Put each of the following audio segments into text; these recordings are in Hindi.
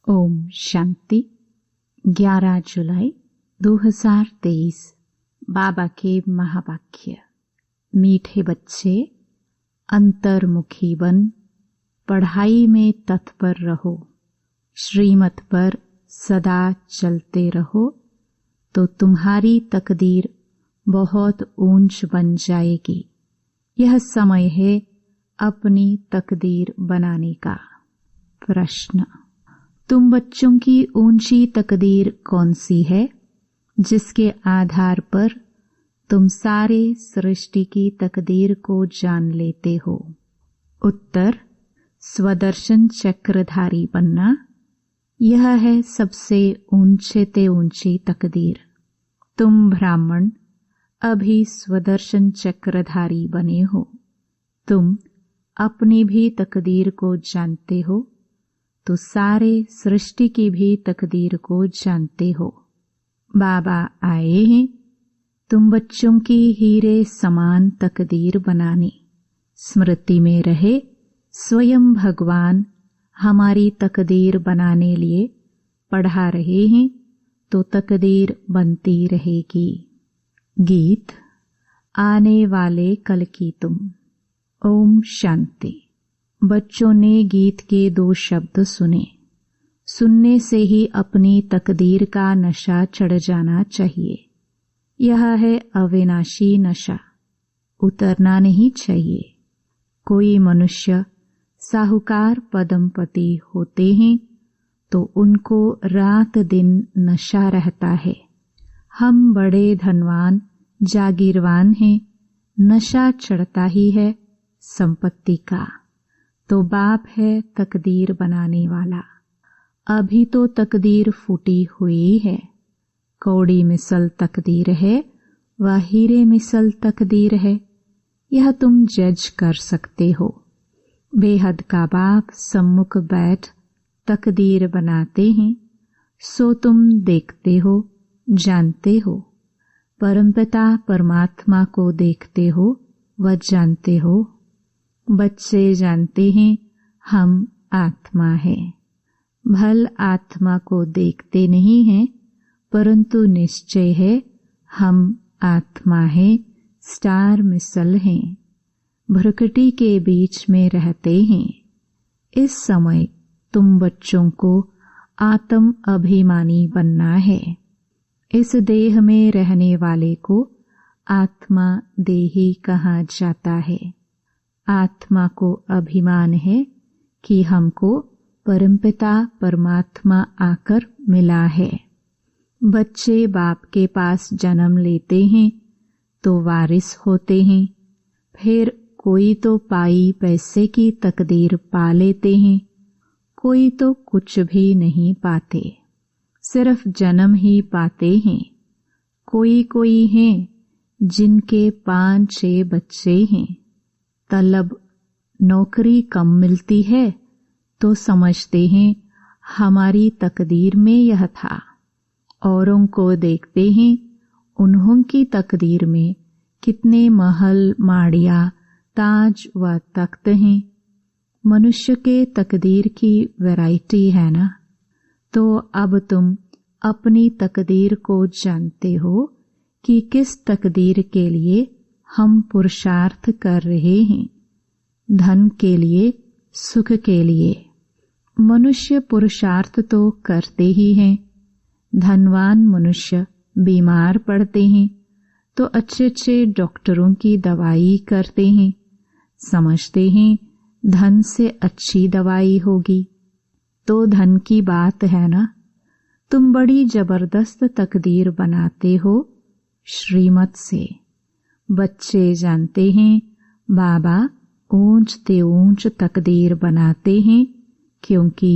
ओम शांति। 11 जुलाई 2023। बाबा के महावाक्य। मीठे बच्चे, अंतर्मुखी बन पढ़ाई में तत्पर रहो, श्रीमत पर सदा चलते रहो तो तुम्हारी तकदीर बहुत ऊंच बन जाएगी। यह समय है अपनी तकदीर बनाने का। प्रश्न: तुम बच्चों की ऊंची तकदीर कौन सी है जिसके आधार पर तुम सारे सृष्टि की तकदीर को जान लेते हो? उत्तर: स्वदर्शन चक्रधारी बनना। यह है सबसे ऊंचे ते ऊंची तकदीर। तुम ब्राह्मण अभी स्वदर्शन चक्रधारी बने हो। तुम अपनी भी तकदीर को जानते हो तो सारे सृष्टि की भी तकदीर को जानते हो। बाबा आए हैं तुम बच्चों की हीरे समान तकदीर बनाने। स्मृति में रहे स्वयं भगवान हमारी तकदीर बनाने लिए पढ़ा रहे हैं तो तकदीर बनती रहेगी। गीत: आने वाले कल की तुम। ओम शांति। बच्चों ने गीत के 2 शब्द सुने। सुनने से ही अपनी तकदीर का नशा चढ़ जाना चाहिए। यह है अविनाशी नशा, उतरना नहीं चाहिए। कोई मनुष्य साहूकार पदमपति होते हैं तो उनको रात दिन नशा रहता है। हम बड़े धनवान जागीरवान हैं, नशा चढ़ता ही है संपत्ति का। तो बाप है तकदीर बनाने वाला। अभी तो तकदीर फूटी हुई है। कौड़ी मिसल तकदीर है व हीरे मिसल तकदीर है, यह तुम जज कर सकते हो। बेहद का बाप सम्मुख बैठ तकदीर बनाते हैं, सो तुम देखते हो, जानते हो। परमपिता परमात्मा को देखते हो व जानते हो। बच्चे जानते हैं हम आत्मा है। भल आत्मा को देखते नहीं हैं, परंतु निश्चय है हम आत्मा है, स्टार मिसल हैं, भ्रकटी के बीच में रहते हैं। इस समय तुम बच्चों को आत्म अभिमानी बनना है। इस देह में रहने वाले को आत्मा देही कहा जाता है। आत्मा को अभिमान है कि हमको परमपिता परमात्मा आकर मिला है। बच्चे बाप के पास जन्म लेते हैं तो वारिस होते हैं। फिर कोई तो पाई पैसे की तकदीर पा लेते हैं, कोई तो कुछ भी नहीं पाते, सिर्फ जन्म ही पाते हैं। कोई हैं जिनके 5-6 बच्चे हैं। तलब नौकरी कम मिलती है तो समझते हैं हमारी तकदीर में यह था। औरों को देखते हैं उन्हों की तकदीर में कितने महल माड़िया ताज व तख्त हैं। मनुष्य के तकदीर की वैरायटी है ना। तो अब तुम अपनी तकदीर को जानते हो कि किस तकदीर के लिए हम पुरुषार्थ कर रहे हैं। धन के लिए, सुख के लिए। मनुष्य पुरुषार्थ तो करते ही हैं। धनवान मनुष्य बीमार पड़ते हैं तो अच्छे डॉक्टरों की दवाई करते हैं। समझते हैं धन से अच्छी दवाई होगी। तो धन की बात है ना। तुम बड़ी जबरदस्त तकदीर बनाते हो श्रीमत से। बच्चे जानते हैं बाबा ऊंच ते ऊंच तकदीर बनाते हैं क्योंकि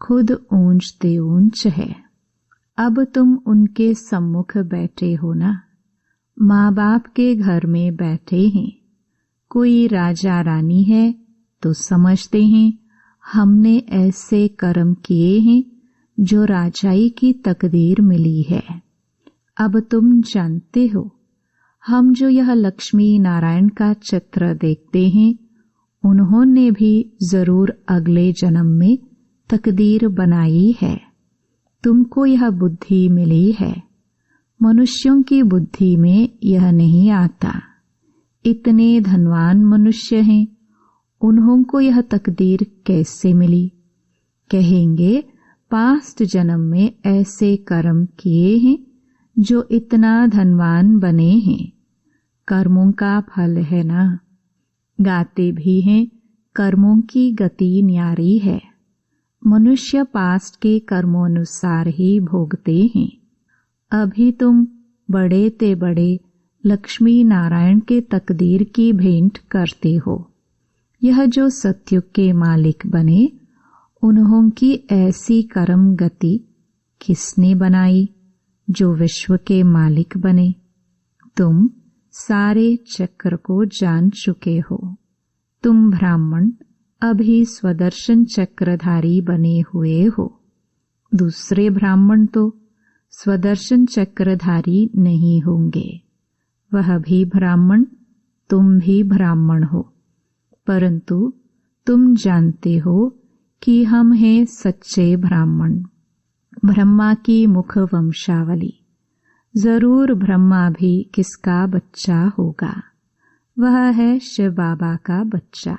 खुद ऊंच ते ऊंच है। अब तुम उनके सम्मुख बैठे हो ना। माँ बाप के घर में बैठे हैं। कोई राजा रानी है तो समझते हैं हमने ऐसे कर्म किए हैं जो राजाई की तकदीर मिली है। अब तुम जानते हो हम जो यह लक्ष्मी नारायण का चित्र देखते हैं उन्होंने भी जरूर अगले जन्म में तकदीर बनाई है। तुमको यह बुद्धि मिली है। मनुष्यों की बुद्धि में यह नहीं आता। इतने धनवान मनुष्य हैं, उन्हों को यह तकदीर कैसे मिली? कहेंगे पास्ट जन्म में ऐसे कर्म किए हैं जो इतना धनवान बने हैं। कर्मों का फल है ना। गाते भी हैं कर्मों की गति न्यारी है। मनुष्य पास्ट के कर्मों अनुसार ही भोगते हैं। अभी तुम बड़े ते बड़े लक्ष्मी नारायण के तकदीर की भेंट करते हो। यह जो सतयुग के मालिक बने, उन्हों की ऐसी कर्म गति किसने बनाई जो विश्व के मालिक बने? तुम सारे चक्र को जान चुके हो। तुम ब्राह्मण अभी स्वदर्शन चक्रधारी बने हुए हो। दूसरे ब्राह्मण तो स्वदर्शन चक्रधारी नहीं होंगे। वह भी ब्राह्मण, तुम भी ब्राह्मण हो, परंतु तुम जानते हो कि हम हैं सच्चे ब्राह्मण, ब्रह्मा की मुख वंशावली। जरूर ब्रह्मा भी किसका बच्चा होगा? वह है शिव बाबा का बच्चा।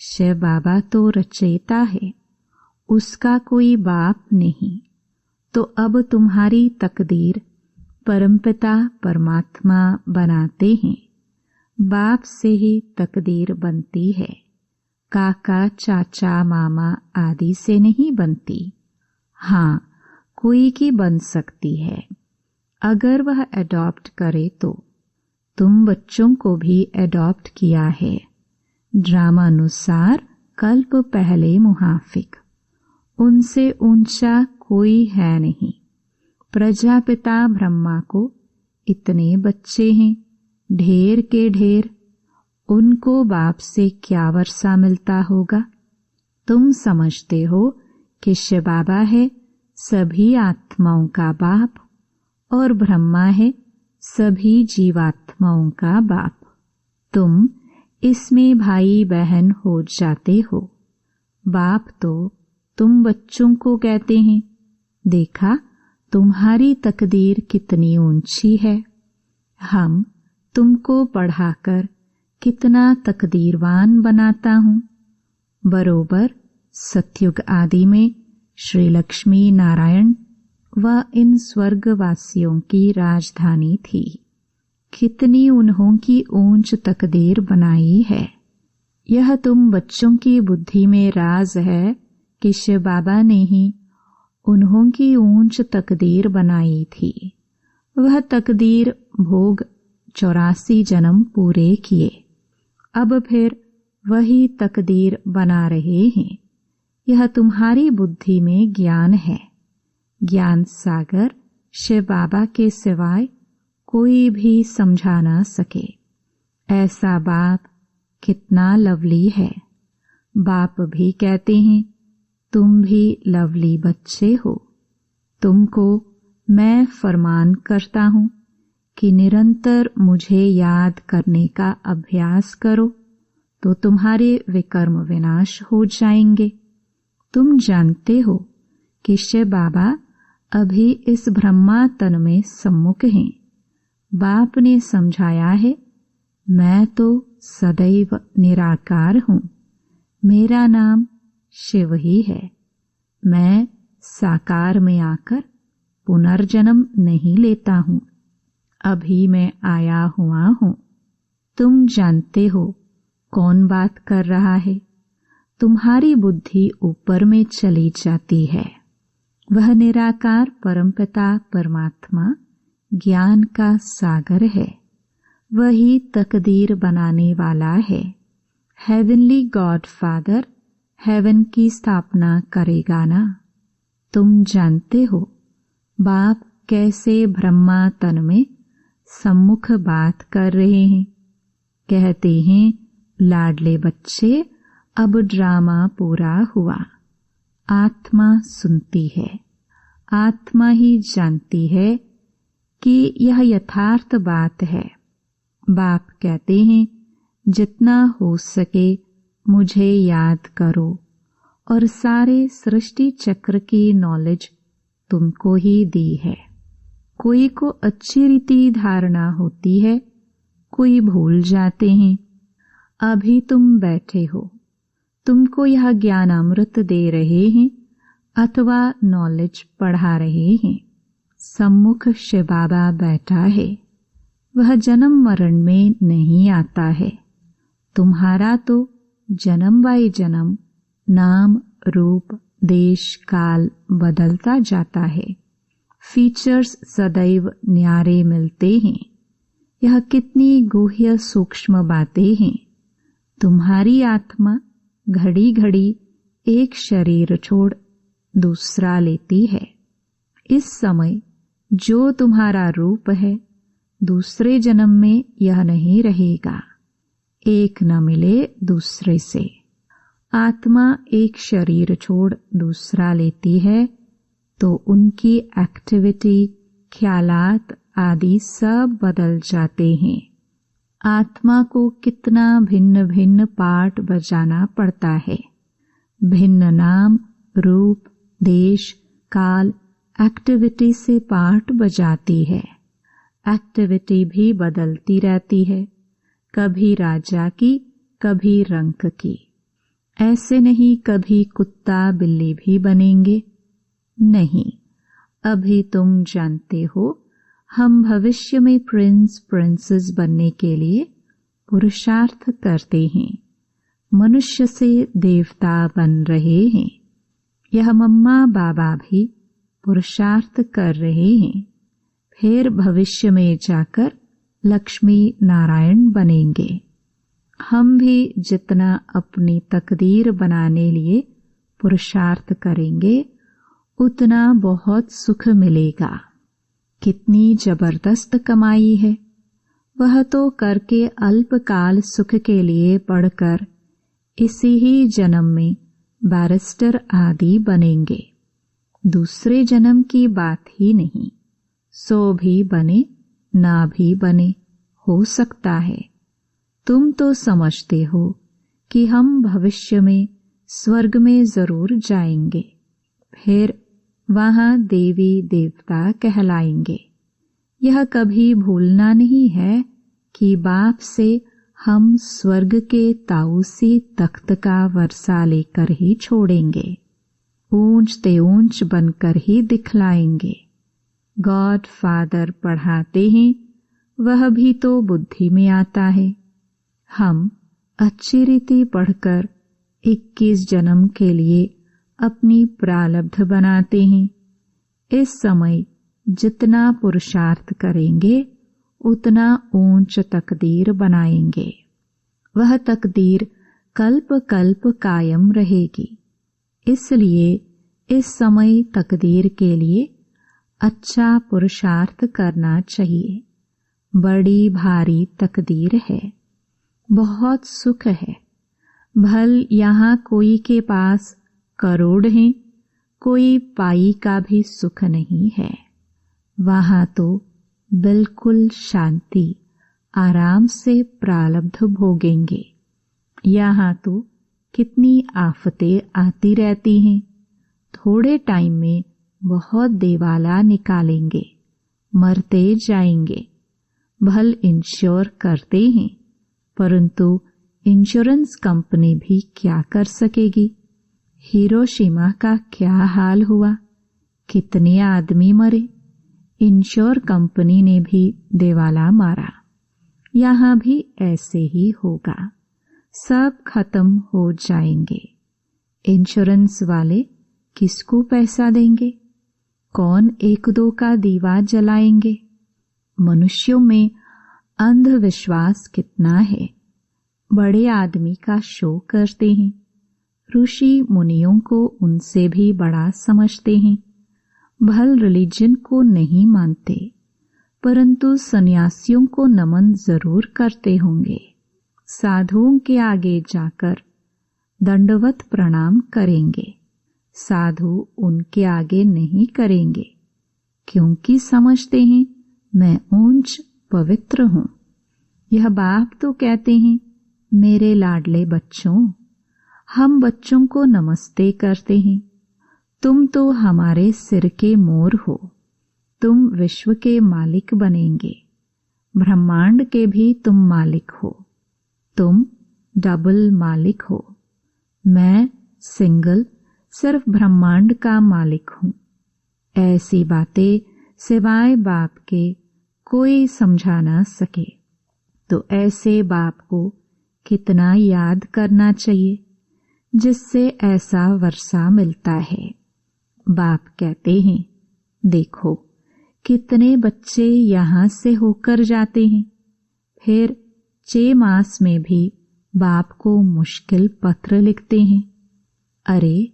शिव बाबा तो रचयिता है, उसका कोई बाप नहीं। तो अब तुम्हारी तकदीर परमपिता परमात्मा बनाते हैं। बाप से ही तकदीर बनती है, काका चाचा मामा आदि से नहीं बनती। हाँ, कोई की बन सकती है अगर वह एडॉप्ट करे तो। तुम बच्चों को भी एडॉप्ट किया है। ड्रामा अनुसार कल्प पहले मुहाफिक, उनसे ऊंचा कोई है नहीं। प्रजापिता ब्रह्मा को इतने बच्चे हैं, ढेर के ढेर। उनको बाप से क्या वर्षा मिलता होगा? तुम समझते हो कि शिव बाबा है सभी आत्माओं का बाप और ब्रह्मा है सभी जीवात्माओं का बाप। तुम इसमें भाई बहन हो जाते हो। बाप तो तुम बच्चों को कहते हैं, देखा तुम्हारी तकदीर कितनी ऊंची है। हम तुमको पढ़ाकर कितना तकदीरवान बनाता हूँ। बरोबर सतयुग आदि में श्री लक्ष्मी नारायण व इन स्वर्गवासियों की राजधानी थी। कितनी उन्हों की ऊंच तकदीर बनाई है। यह तुम बच्चों की बुद्धि में राज है कि शिव बाबा ने ही उन्हों की ऊंच तकदीर बनाई थी। वह तकदीर भोग 84 जन्म पूरे किए, अब फिर वही तकदीर बना रहे हैं। यह तुम्हारी बुद्धि में ज्ञान है। ज्ञान सागर शिव बाबा के सिवाय कोई भी समझा ना सके। ऐसा बाप कितना लवली है। बाप भी कहते हैं तुम भी लवली बच्चे हो। तुमको मैं फरमान करता हूँ कि निरंतर मुझे याद करने का अभ्यास करो तो तुम्हारे विकर्म विनाश हो जाएंगे। तुम जानते हो कि शिव बाबा अभी इस ब्रह्मा तन में सम्मुख हैं। बाप ने समझाया है, मैं तो सदैव निराकार हूँ, मेरा नाम शिव ही है। मैं साकार में आकर पुनर्जन्म नहीं लेता हूँ, अभी मैं आया हुआ हूँ। तुम जानते हो कौन बात कर रहा है। तुम्हारी बुद्धि ऊपर में चली जाती है। वह निराकार परमपिता परमात्मा ज्ञान का सागर है। वही तकदीर बनाने वाला है। हेवनली गॉड फादर हेवन की स्थापना करेगा ना। तुम जानते हो बाप कैसे ब्रह्मा तन में सम्मुख बात कर रहे हैं। कहते हैं लाडले बच्चे, अब ड्रामा पूरा हुआ। आत्मा सुनती है, आत्मा ही जानती है कि यह यथार्थ बात है। बाप कहते हैं जितना हो सके मुझे याद करो और सारे सृष्टि चक्र की नॉलेज तुमको ही दी है। कोई को अच्छी रीति धारणा होती है, कोई भूल जाते हैं। अभी तुम बैठे हो, तुमको यह ज्ञान अमृत दे रहे हैं अथवा नॉलेज पढ़ा रहे हैं। सम्मुख शिव बाबा बैठा है, वह जन्म मरण में नहीं आता है। तुम्हारा तो जन्म बाई जन्म नाम रूप देश काल बदलता जाता है। फीचर्स सदैव न्यारे मिलते हैं। यह कितनी गुह्य सूक्ष्म बातें हैं। तुम्हारी आत्मा घड़ी घड़ी एक शरीर छोड़ दूसरा लेती है। इस समय जो तुम्हारा रूप है, दूसरे जन्म में यह नहीं रहेगा। एक न मिले दूसरे से। आत्मा एक शरीर छोड़ दूसरा लेती है तो उनकी एक्टिविटी, ख्यालात आदि सब बदल जाते हैं। आत्मा को कितना भिन्न भिन्न पार्ट बजाना पड़ता है। भिन्न नाम, रूप, देश, काल, एक्टिविटी से पार्ट बजाती है। एक्टिविटी भी बदलती रहती है, कभी राजा की, कभी रंक की। ऐसे नहीं कभी कुत्ता बिल्ली भी बनेंगे। नहीं, अभी तुम जानते हो हम भविष्य में प्रिंस प्रिंसेस बनने के लिए पुरुषार्थ करते हैं। मनुष्य से देवता बन रहे हैं। यह मम्मा बाबा भी पुरुषार्थ कर रहे हैं। फिर भविष्य में जाकर लक्ष्मी नारायण बनेंगे। हम भी जितना अपनी तकदीर बनाने लिए पुरुषार्थ करेंगे उतना बहुत सुख मिलेगा। कितनी जबरदस्त कमाई है। वह तो करके अल्पकाल सुख के लिए पढ़कर इसी ही जन्म में बैरिस्टर आदि बनेंगे। दूसरे जन्म की बात ही नहीं। सो भी बने, ना भी बने, हो सकता है। तुम तो समझते हो कि हम भविष्य में स्वर्ग में जरूर जाएंगे। फिर वहां देवी देवता कहलाएंगे। यह कभी भूलना नहीं है कि बाप से हम स्वर्ग के ताऊसी तख्त का वर्षा लेकर ही छोड़ेंगे। ऊंच ते ऊंच बनकर ही दिखलाएंगे। गॉड फादर पढ़ाते हैं, वह भी तो बुद्धि में आता है। हम अच्छी रीति पढ़कर 21 जन्म के लिए अपनी प्रारब्ध बनाते हैं। इस समय जितना पुरुषार्थ करेंगे उतना ऊंच तकदीर बनाएंगे। वह तकदीर कल्प कल्प कायम रहेगी। इसलिए इस समय तकदीर के लिए अच्छा पुरुषार्थ करना चाहिए। बड़ी भारी तकदीर है, बहुत सुख है। भल यहाँ कोई के पास करोड़ हैं, कोई पाई का भी सुख नहीं है। वहाँ तो बिल्कुल शांति, आराम से प्रारब्ध भोगेंगे। यहाँ तो कितनी आफतें आती रहती हैं। थोड़े टाइम में बहुत देवाला निकालेंगे, मरते जाएंगे। भल इंश्योर करते हैं, परंतु इंश्योरेंस कंपनी भी क्या कर सकेगी। हिरोशिमा का क्या हाल हुआ, कितने आदमी मरे। इंश्योर कंपनी ने भी देवाला मारा। यहाँ भी ऐसे ही होगा, सब खत्म हो जाएंगे। इंश्योरेंस वाले किसको पैसा देंगे? कौन एक दो का दीवा जलाएंगे? मनुष्यों में अंधविश्वास कितना है। बड़े आदमी का शो करते हैं। ऋषि मुनियों को उनसे भी बड़ा समझते हैं। भल रिलीजन को नहीं मानते, परंतु सन्यासियों को नमन जरूर करते होंगे। साधुओं के आगे जाकर दंडवत प्रणाम करेंगे। साधु उनके आगे नहीं करेंगे, क्योंकि समझते हैं मैं ऊंच पवित्र हूँ। यह बाप तो कहते हैं, मेरे लाडले बच्चों, हम बच्चों को नमस्ते करते हैं। तुम तो हमारे सिर के मोर हो। तुम विश्व के मालिक बनेंगे। ब्रह्मांड के भी तुम मालिक हो। तुम डबल मालिक हो। मैं सिंगल सिर्फ ब्रह्मांड का मालिक हूँ। ऐसी बातें सिवाय बाप के कोई समझा ना सके। तो ऐसे बाप को कितना याद करना चाहिए जिससे ऐसा वर्षा मिलता है। बाप कहते हैं, देखो कितने बच्चे यहाँ से होकर जाते हैं, फिर 6 मास में भी बाप को मुश्किल पत्र लिखते हैं। अरे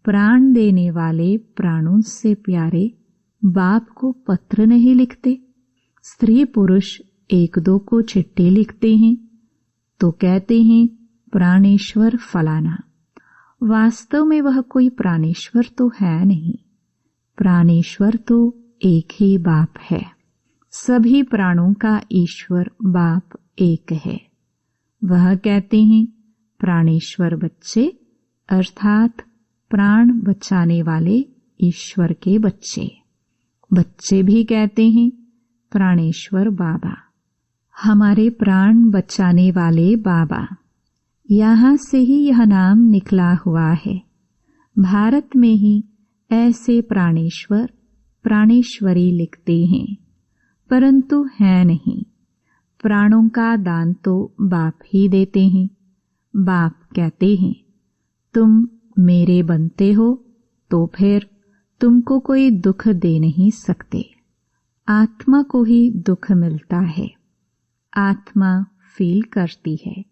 प्राण देने वाले प्राणों से प्यारे बाप को पत्र नहीं लिखते। स्त्री पुरुष 1-2 को चिट्ठी लिखते हैं तो कहते हैं प्राणेश्वर फलाना। वास्तव में वह कोई प्राणेश्वर तो है नहीं। प्राणेश्वर तो एक ही बाप है। सभी प्राणों का ईश्वर बाप एक है। वह कहते हैं प्राणेश्वर बच्चे, अर्थात प्राण बचाने वाले ईश्वर के बच्चे। बच्चे भी कहते हैं प्राणेश्वर बाबा, हमारे प्राण बचाने वाले बाबा। यहाँ से ही यह नाम निकला हुआ है। भारत में ही ऐसे प्राणेश्वर प्राणेश्वरी लिखते हैं, परंतु है नहीं। प्राणों का दान तो बाप ही देते हैं। बाप कहते हैं तुम मेरे बनते हो तो फिर तुमको कोई दुख दे नहीं सकते। आत्मा को ही दुख मिलता है। आत्मा फील करती है।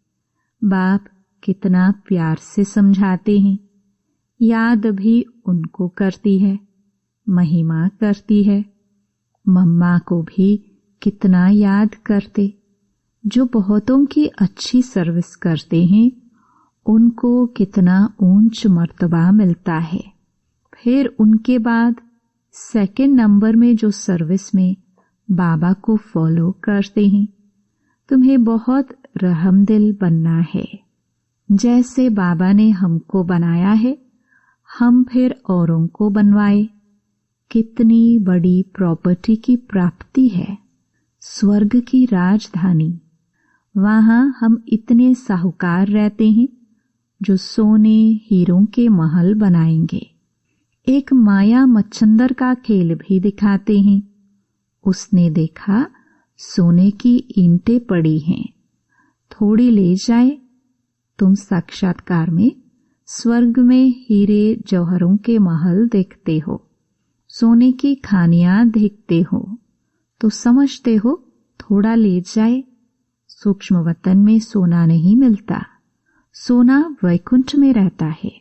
बाप कितना प्यार से समझाते हैं। याद भी उनको करती है, महिमा करती है। मम्मा को भी कितना याद करते। जो बहुतों की अच्छी सर्विस करते हैं उनको कितना ऊंच मर्तबा मिलता है। फिर उनके बाद 2nd नंबर में जो सर्विस में बाबा को फॉलो करते हैं। तुम्हें बहुत रहमदिल बनना है। जैसे बाबा ने हमको बनाया है, हम फिर औरों को बनवाए। कितनी बड़ी प्रॉपर्टी की प्राप्ति है। स्वर्ग की राजधानी। वहां हम इतने साहूकार रहते हैं जो सोने हीरों के महल बनाएंगे। एक माया मच्छंदर का खेल भी दिखाते हैं। उसने देखा सोने की ईंटें पड़ी हैं, थोड़ी ले जाए। तुम साक्षात्कार में स्वर्ग में हीरे जौहरों के महल देखते हो, सोने की खानियां देखते हो, तो समझते हो थोड़ा ले जाए। सूक्ष्म वतन में सोना नहीं मिलता। सोना वैकुंठ में रहता है।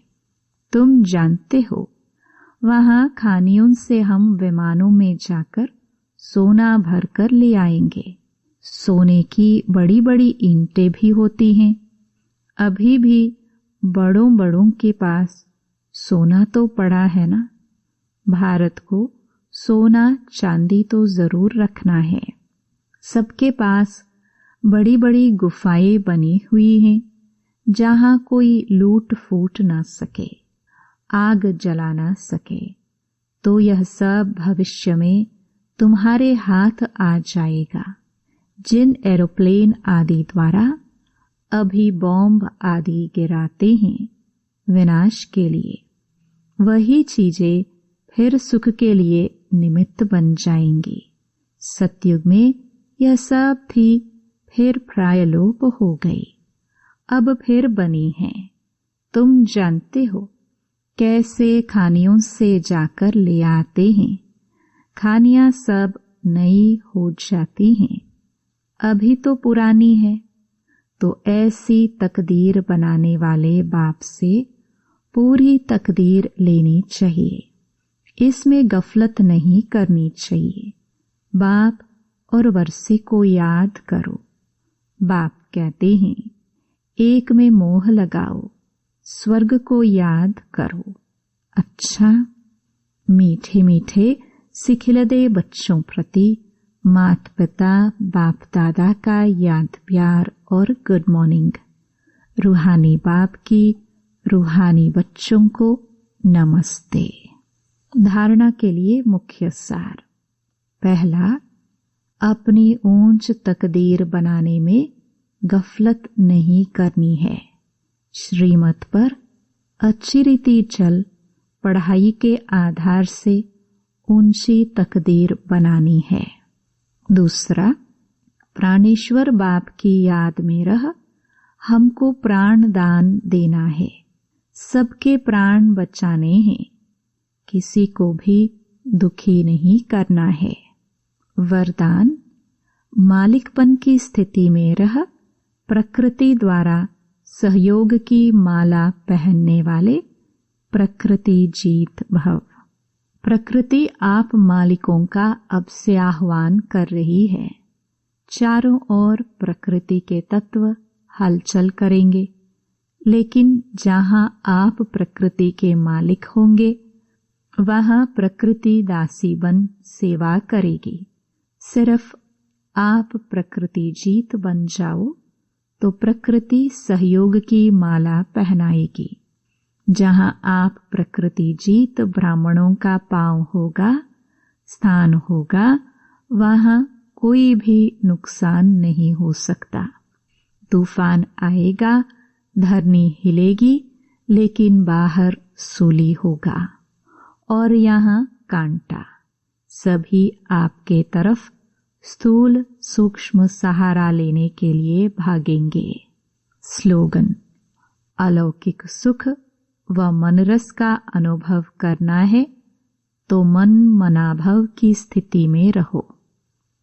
तुम जानते हो वहां खानियों से हम विमानों में जाकर सोना भरकर ले आएंगे। सोने की बड़ी बड़ी ईंटें भी होती हैं। अभी भी बड़ों बड़ों के पास सोना तो पड़ा है ना। भारत को सोना चांदी तो जरूर रखना है। सबके पास बड़ी बड़ी गुफाएं बनी हुई हैं जहां कोई लूट फूट ना सके, आग जला ना सके। तो यह सब भविष्य में तुम्हारे हाथ आ जाएगा। जिन एरोप्लेन आदि द्वारा अभी बॉम्ब आदि गिराते हैं विनाश के लिए, वही चीजें फिर सुख के लिए निमित्त बन जाएंगी। सतयुग में यह सब थी, फिर प्रायलोप हो गई, अब फिर बनी है। तुम जानते हो कैसे खानियों से जाकर ले आते हैं। खानियां सब नई हो जाती हैं, अभी तो पुरानी है। तो ऐसी तकदीर बनाने वाले बाप से पूरी तकदीर लेनी चाहिए। इसमें गफलत नहीं करनी चाहिए। बाप और वर्षे को याद करो। बाप कहते हैं एक में मोह लगाओ, स्वर्ग को याद करो। अच्छा, मीठे मीठे सिखिलदे बच्चों प्रति माता पिता बाप दादा का याद प्यार और गुड मॉर्निंग। रूहानी बाप की रूहानी बच्चों को नमस्ते। धारणा के लिए मुख्य सार। पहला, अपनी ऊंच तकदीर बनाने में गफलत नहीं करनी है। श्रीमत पर अच्छी रीति चल पढ़ाई के आधार से ऊंची तकदीर बनानी है। दूसरा, प्राणेश्वर बाप की याद में रह हमको प्राण दान देना है। सबके प्राण बचाने हैं, किसी को भी दुखी नहीं करना है। वरदान, मालिकपन की स्थिति में रह प्रकृति द्वारा सहयोग की माला पहनने वाले प्रकृति जीत भव। प्रकृति आप मालिकों का अब से आह्वान कर रही है। चारों ओर प्रकृति के तत्व हलचल करेंगे, लेकिन जहां आप प्रकृति के मालिक होंगे वहां प्रकृति दासी बन सेवा करेगी। सिर्फ आप प्रकृति जीत बन जाओ तो प्रकृति सहयोग की माला पहनाएगी। जहां आप प्रकृति जीत ब्राह्मणों का पांव होगा, स्थान होगा, वहां कोई भी नुकसान नहीं हो सकता। तूफान आएगा, धरनी हिलेगी, लेकिन बाहर सूली होगा और यहाँ कांटा। सभी आपके तरफ स्थूल सूक्ष्म सहारा लेने के लिए भागेंगे। स्लोगन, अलौकिक सुख व मनरस का अनुभव करना है तो मन मनाभव की स्थिति में रहो।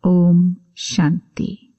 ओम शांति।